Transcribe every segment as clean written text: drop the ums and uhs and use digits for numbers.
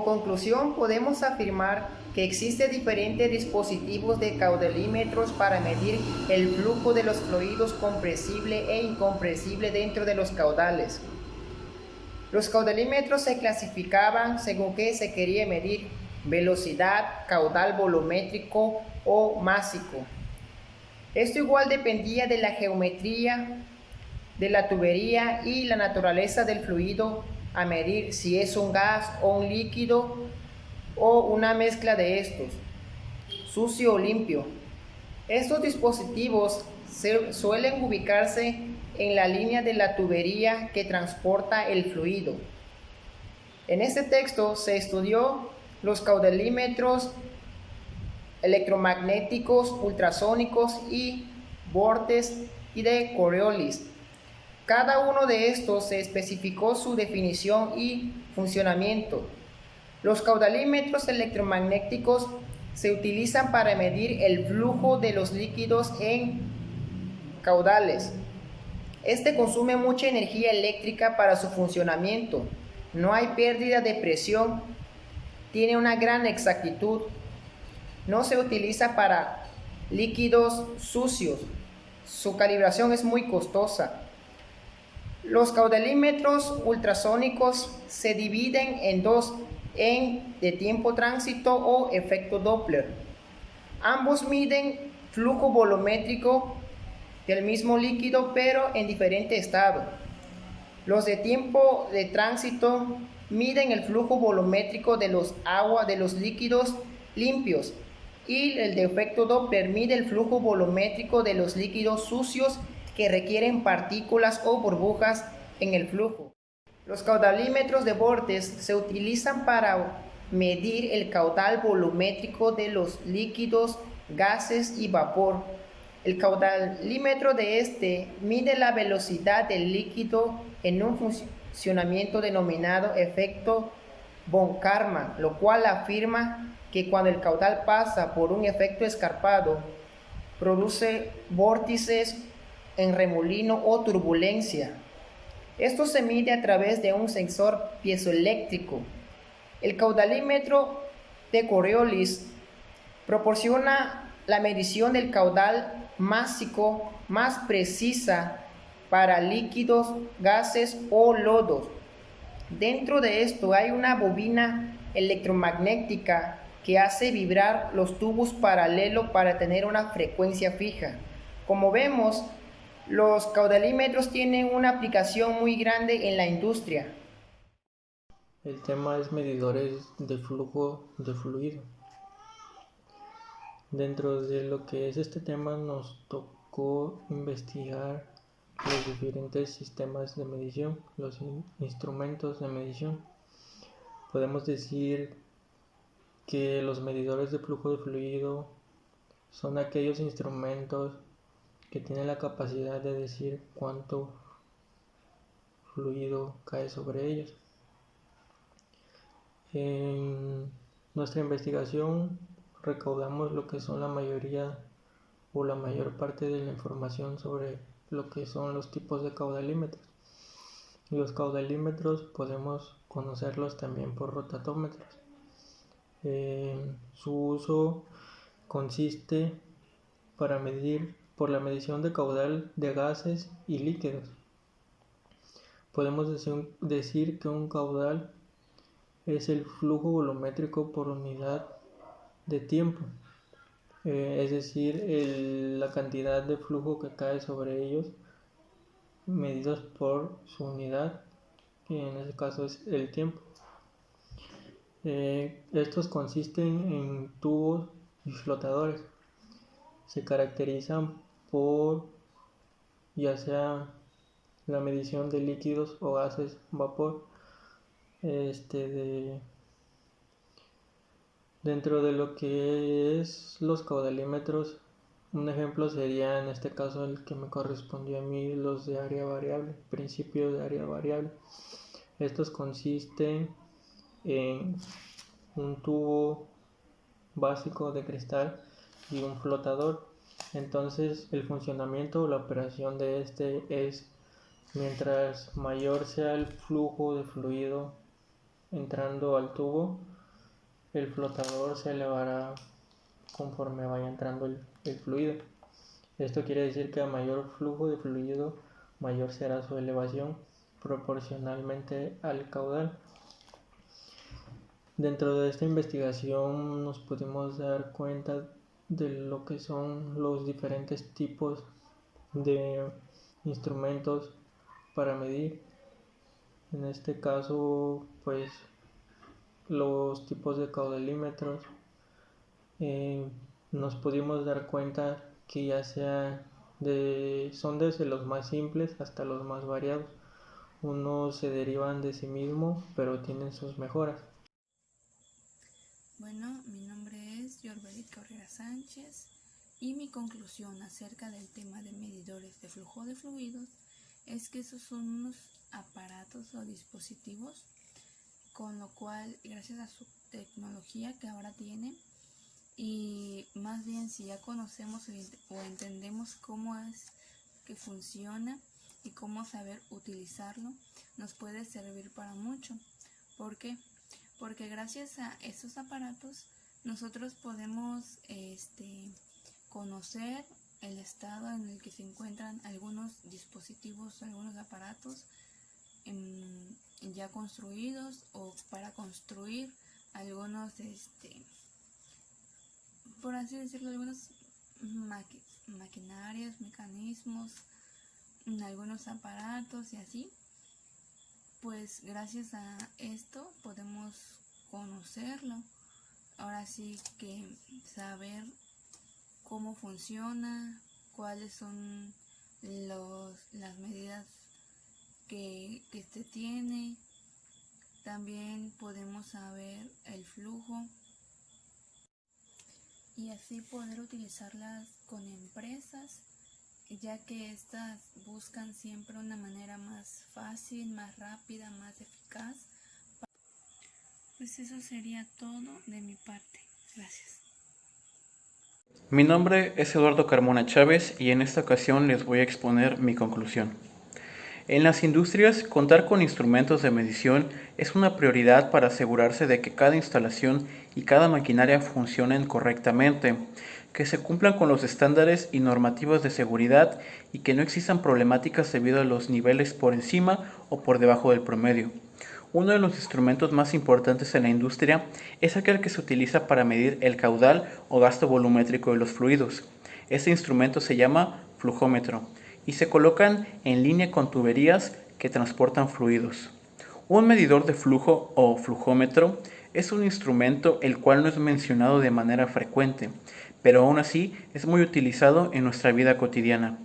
conclusión, podemos afirmar que existen diferentes dispositivos de caudalímetros para medir el flujo de los fluidos compresible e incompresible dentro de los caudales. Los caudalímetros se clasificaban según qué se quería medir: velocidad, caudal volumétrico o másico. Esto igual dependía de la geometría de la tubería y la naturaleza del fluido a medir, si es un gas o un líquido o una mezcla de estos, sucio o limpio. Estos dispositivos suelen ubicarse en la línea de la tubería que transporta el fluido. En este texto se estudió los caudalímetros electromagnéticos, ultrasónicos y Bortes y de Coriolis. Cada uno de estos se especificó su definición y funcionamiento. Los caudalímetros electromagnéticos se utilizan para medir el flujo de los líquidos en caudales. Este consume mucha energía eléctrica para su funcionamiento. No hay pérdida de presión. Tiene una gran exactitud. No se utiliza para líquidos sucios. Su calibración es muy costosa. Los caudalímetros ultrasónicos se dividen en dos, de tiempo tránsito o efecto Doppler. Ambos miden flujo volumétrico del mismo líquido, pero en diferente estado. Los de tiempo de tránsito miden el flujo volumétrico de los líquidos limpios, y el de efecto Doppler mide el flujo volumétrico de los líquidos sucios que requieren partículas o burbujas en el flujo. Los caudalímetros de Bortes se utilizan para medir el caudal volumétrico de los líquidos, gases y vapor. El caudalímetro de este mide la velocidad del líquido en un funcionamiento denominado efecto von Karman, lo cual afirma que cuando el caudal pasa por un efecto escarpado, produce vórtices en remolino o turbulencia. Esto se mide a través de un sensor piezoeléctrico. El caudalímetro de Coriolis proporciona la medición del caudal másico más precisa para líquidos, gases o lodos. Dentro de esto hay una bobina electromagnética que hace vibrar los tubos paralelos para tener una frecuencia fija. Como vemos, los caudalímetros tienen una aplicación muy grande en la industria. El tema es medidores de flujo de fluido. Dentro de lo que es este tema nos tocó investigar los diferentes sistemas de medición, los instrumentos de medición. Podemos decir que los medidores de flujo de fluido son aquellos instrumentos que tienen la capacidad de decir cuánto fluido cae sobre ellos. En nuestra investigación recaudamos lo que son la mayoría o la mayor parte de la información sobre lo que son los tipos de caudalímetros. Los caudalímetros podemos conocerlos también por rotatómetros. Su uso consiste para medir por la medición de caudal de gases y líquidos. Podemos decir que un caudal es el flujo volumétrico por unidad de tiempo, es decir, la cantidad de flujo que cae sobre ellos medidos por su unidad, que en este caso es el tiempo. Estos consisten en tubos y flotadores. Se caracterizan por ya sea la medición de líquidos o gases vapor. Dentro de lo que es los caudalímetros, un ejemplo sería en este caso el que me correspondió a mí, los de área variable, principio de área variable. Estos consisten en un tubo básico de cristal y un flotador. Entonces el funcionamiento o la operación de este es: mientras mayor sea el flujo de fluido entrando al tubo, el flotador se elevará conforme vaya entrando el fluido. Esto quiere decir que a mayor flujo de fluido, mayor será su elevación proporcionalmente al caudal. Dentro de esta investigación nos pudimos dar cuenta de lo que son los diferentes tipos de instrumentos para medir. En este caso, pues los tipos de caudalímetros, nos pudimos dar cuenta que ya sea son desde los más simples hasta los más variados. Unos se derivan de sí mismo, pero tienen sus mejoras. Bueno, mi nombre es Yorberit Correa Sánchez y mi conclusión acerca del tema de medidores de flujo de fluidos es que esos son unos aparatos o dispositivos con lo cual, gracias a su tecnología que ahora tiene, y más bien si ya conocemos o entendemos cómo es que funciona y cómo saber utilizarlo, nos puede servir para mucho. ¿Por qué? Porque gracias a estos aparatos nosotros podemos conocer el estado en el que se encuentran algunos dispositivos, algunos aparatos ya construidos, o para construir algunos, por así decirlo, algunos maquinarias, mecanismos, algunos aparatos y así. Pues gracias a esto podemos conocerlo. Ahora sí que saber cómo funciona, cuáles son las medidas que este tiene. También podemos saber el flujo y así poder utilizarlas con empresas, ya que estas buscan siempre una manera más fácil, más rápida, más eficaz. Pues eso sería todo de mi parte. Gracias. Mi nombre es Eduardo Carmona Chávez y en esta ocasión les voy a exponer mi conclusión. En las industrias, contar con instrumentos de medición es una prioridad para asegurarse de que cada instalación y cada maquinaria funcionen correctamente, que se cumplan con los estándares y normativas de seguridad y que no existan problemáticas debido a los niveles por encima o por debajo del promedio. Uno de los instrumentos más importantes en la industria es aquel que se utiliza para medir el caudal o gasto volumétrico de los fluidos. Este instrumento se llama flujómetro y se colocan en línea con tuberías que transportan fluidos. Un medidor de flujo o flujómetro es un instrumento el cual no es mencionado de manera frecuente, pero aún así es muy utilizado en nuestra vida cotidiana.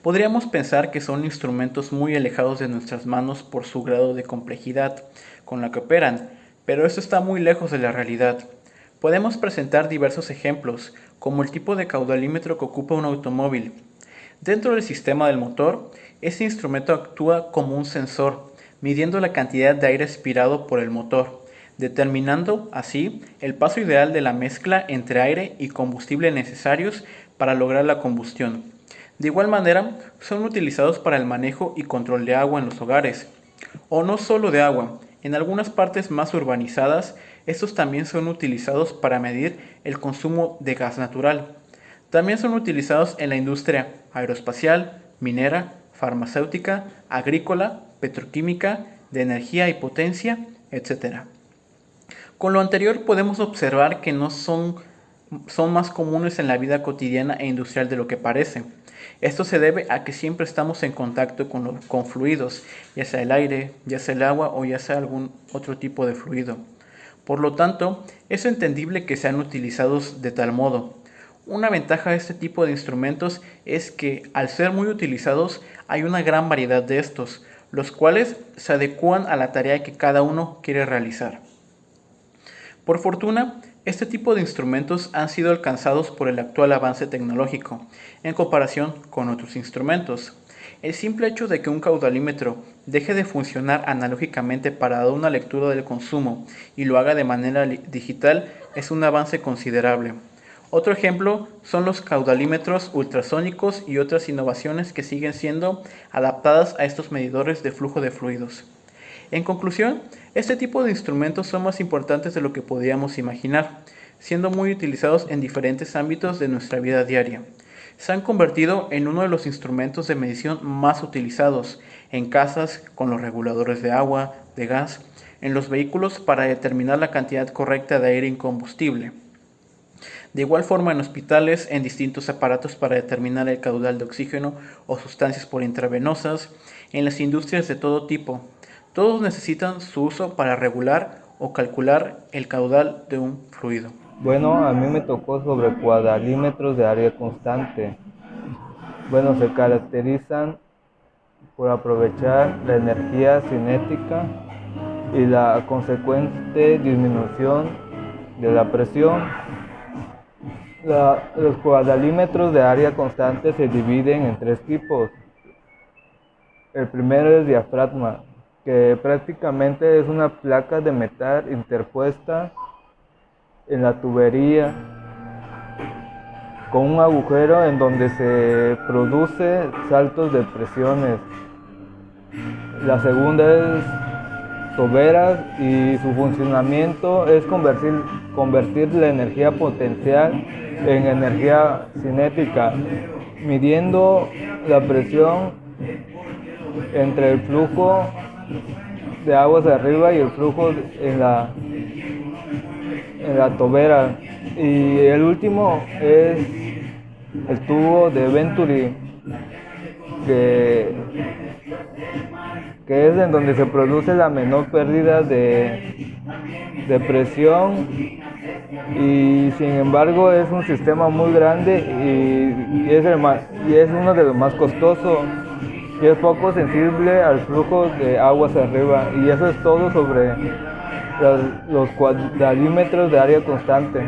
Podríamos pensar que son instrumentos muy alejados de nuestras manos por su grado de complejidad con la que operan, pero esto está muy lejos de la realidad. Podemos presentar diversos ejemplos, como el tipo de caudalímetro que ocupa un automóvil. Dentro del sistema del motor, este instrumento actúa como un sensor, midiendo la cantidad de aire expirado por el motor, determinando así el paso ideal de la mezcla entre aire y combustible necesarios para lograr la combustión. De igual manera, son utilizados para el manejo y control de agua en los hogares, o no solo de agua. En algunas partes más urbanizadas, estos también son utilizados para medir el consumo de gas natural. También son utilizados en la industria aeroespacial, minera, farmacéutica, agrícola, petroquímica, de energía y potencia, etc. Con lo anterior podemos observar que no son más comunes en la vida cotidiana e industrial de lo que parece. Esto se debe a que siempre estamos en contacto con fluidos, ya sea el aire, ya sea el agua o ya sea algún otro tipo de fluido. Por lo tanto, es entendible que sean utilizados de tal modo. Una ventaja de este tipo de instrumentos es que, al ser muy utilizados, hay una gran variedad de estos, los cuales se adecúan a la tarea que cada uno quiere realizar. Por fortuna, este tipo de instrumentos han sido alcanzados por el actual avance tecnológico, en comparación con otros instrumentos. El simple hecho de que un caudalímetro deje de funcionar analógicamente para dar una lectura del consumo y lo haga de manera digital es un avance considerable. Otro ejemplo son los caudalímetros ultrasónicos y otras innovaciones que siguen siendo adaptadas a estos medidores de flujo de fluidos. En conclusión, este tipo de instrumentos son más importantes de lo que podíamos imaginar, siendo muy utilizados en diferentes ámbitos de nuestra vida diaria. Se han convertido en uno de los instrumentos de medición más utilizados en casas con los reguladores de agua, de gas, en los vehículos para determinar la cantidad correcta de aire en combustible. De igual forma en hospitales, en distintos aparatos para determinar el caudal de oxígeno o sustancias por intravenosas, en las industrias de todo tipo. Todos necesitan su uso para regular o calcular el caudal de un fluido. Bueno, a mí me tocó sobre caudalímetros de área constante. Bueno, se caracterizan por aprovechar la energía cinética y la consecuente disminución de la presión. Los caudalímetros de área constante se dividen en 3 tipos. El primero es diafragma, que prácticamente es una placa de metal interpuesta en la tubería con un agujero en donde se produce saltos de presiones. La segunda es toberas y su funcionamiento es convertir la energía potencial en energía cinética, midiendo la presión entre el flujo de aguas de arriba y el flujo en la tobera. Y el último es el tubo de Venturi, que es en donde se produce la menor pérdida de presión, y sin embargo es un sistema muy grande y es uno de los más costosos y es poco sensible al flujo de aguas arriba. Y eso es todo sobre los caudalímetros de área constante.